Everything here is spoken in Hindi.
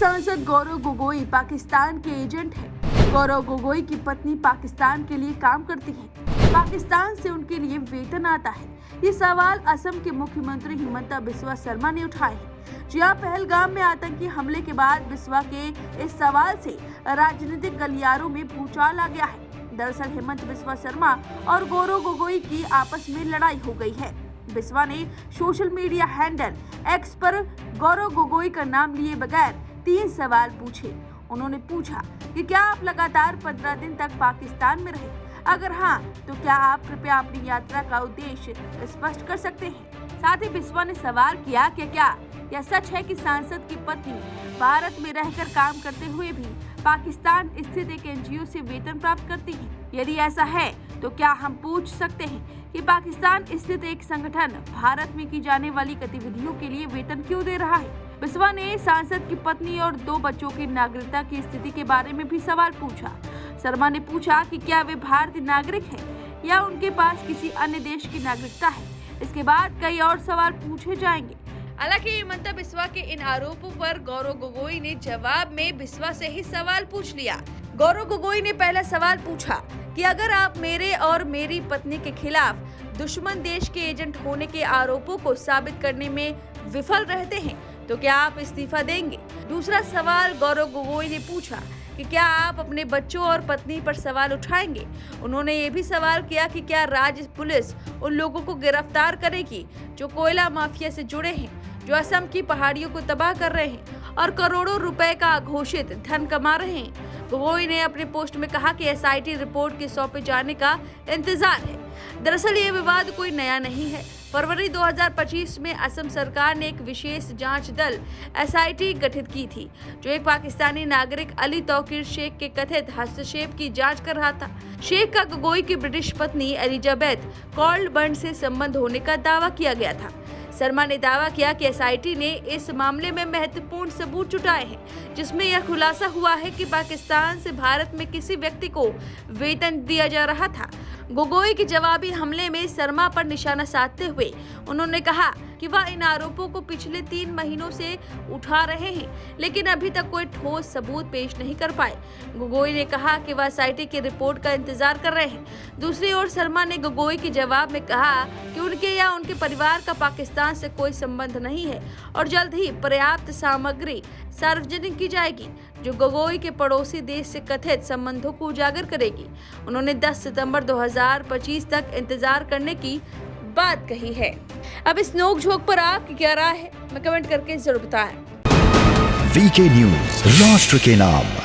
सांसद गौरव गोगोई पाकिस्तान के एजेंट हैं। गौरव गोगोई की पत्नी पाकिस्तान के लिए काम करती है। पाकिस्तान से उनके लिए वेतन आता है। ये सवाल असम के मुख्यमंत्री हिमंता बिस्वा शर्मा ने उठाए हैं। जहां पहलगाम में आतंकी हमले के बाद बिस्वा के इस सवाल से राजनीतिक गलियारों में भूचाल आ गया है। दरअसल हेमंत बिस्वा शर्मा और गौरव गोगोई की आपस में लड़ाई हो गई है। बिस्वा ने सोशल मीडिया हैंडल एक्स पर गौरव गोगोई का नाम लिए बगैर 3 सवाल पूछे। उन्होंने पूछा कि क्या आप लगातार 15 दिन तक पाकिस्तान में रहे? अगर हाँ, तो क्या आप कृपया अपनी यात्रा का उद्देश्य स्पष्ट कर सकते हैं? साथ ही बिस्वा ने सवाल किया कि क्या यह सच है कि सांसद की पत्नी भारत में रहकर काम करते हुए भी पाकिस्तान स्थित एक एनजीओ से वेतन प्राप्त करती है? यदि ऐसा है तो क्या हम पूछ सकते हैं कि पाकिस्तान स्थित एक संगठन भारत में की जाने वाली गतिविधियों के लिए वेतन क्यों दे रहा है? बिस्वा ने सांसद की पत्नी और 2 बच्चों की नागरिकता की स्थिति के बारे में भी सवाल पूछा। शर्मा ने पूछा कि क्या वे भारतीय नागरिक हैं या उनके पास किसी अन्य देश की नागरिकता है। इसके बाद कई और सवाल पूछे जाएंगे। हालांकि हिमंता बिस्वा के इन आरोपों पर गौरव गोगोई ने जवाब में बिस्वा से ही सवाल पूछ लिया। गौरव गोगोई ने पहला सवाल पूछा कि अगर आप मेरे और मेरी पत्नी के खिलाफ दुश्मन देश के एजेंट होने के आरोपों को साबित करने में विफल रहते हैं तो क्या आप इस्तीफा देंगे? दूसरा सवाल गौरव गोगोई ने पूछा कि क्या आप अपने बच्चों और पत्नी पर सवाल उठाएंगे? उन्होंने ये भी सवाल किया कि क्या राज्य पुलिस उन लोगों को गिरफ्तार करेगी जो कोयला माफिया से जुड़े हैं, जो असम की पहाड़ियों को तबाह कर रहे हैं और करोड़ों रुपए का अघोषित धन कमा रहे हैं। गोगोई ने अपने पोस्ट में कहा कि एसआईटी रिपोर्ट के सौंपे जाने का इंतजार है। दरअसल ये विवाद कोई नया नहीं है। फरवरी 2025 में असम सरकार ने एक विशेष जांच दल एसआईटी गठित की थी, जो एक पाकिस्तानी नागरिक अली तौकीर शेख के कथित हस्तक्षेप की जांच कर रहा था। शेख का गोगोई की ब्रिटिश पत्नी एलिजाबेथ कॉल्डबर्न से संबंध होने का दावा किया गया था। शर्मा ने दावा किया कि एसआईटी ने इस मामले में महत्वपूर्ण सबूत जुटाए हैं, जिसमें यह खुलासा हुआ है कि पाकिस्तान से भारत में किसी व्यक्ति को वेतन दिया जा रहा था। गोगोई के जवाबी हमले में शर्मा पर निशाना साधते हुए उन्होंने कहा कि वह इन आरोपों को पिछले 3 महीनों से उठा रहे हैं, लेकिन अभी तक कोई ठोस सबूत पेश नहीं कर पाए। गोगोई ने कहा कि वह एसआईटी की रिपोर्ट का इंतजार कर रहे हैं। दूसरी ओर शर्मा ने गोगोई के जवाब में कहा कि उनके या उनके परिवार का पाकिस्तान से कोई संबंध नहीं है और जल्द ही पर्याप्त सामग्री सार्वजनिक की जाएगी जो गोगोई के पड़ोसी देश से कथित संबंधों को उजागर करेगी। उन्होंने 10 सितंबर 2025 तक इंतजार करने की बात कही है। अब इस नोक-झोंक पर आपकी क्या राय है? मैं कमेंट करके जरूर बताएं। वीके न्यूज, राष्ट्र के नाम।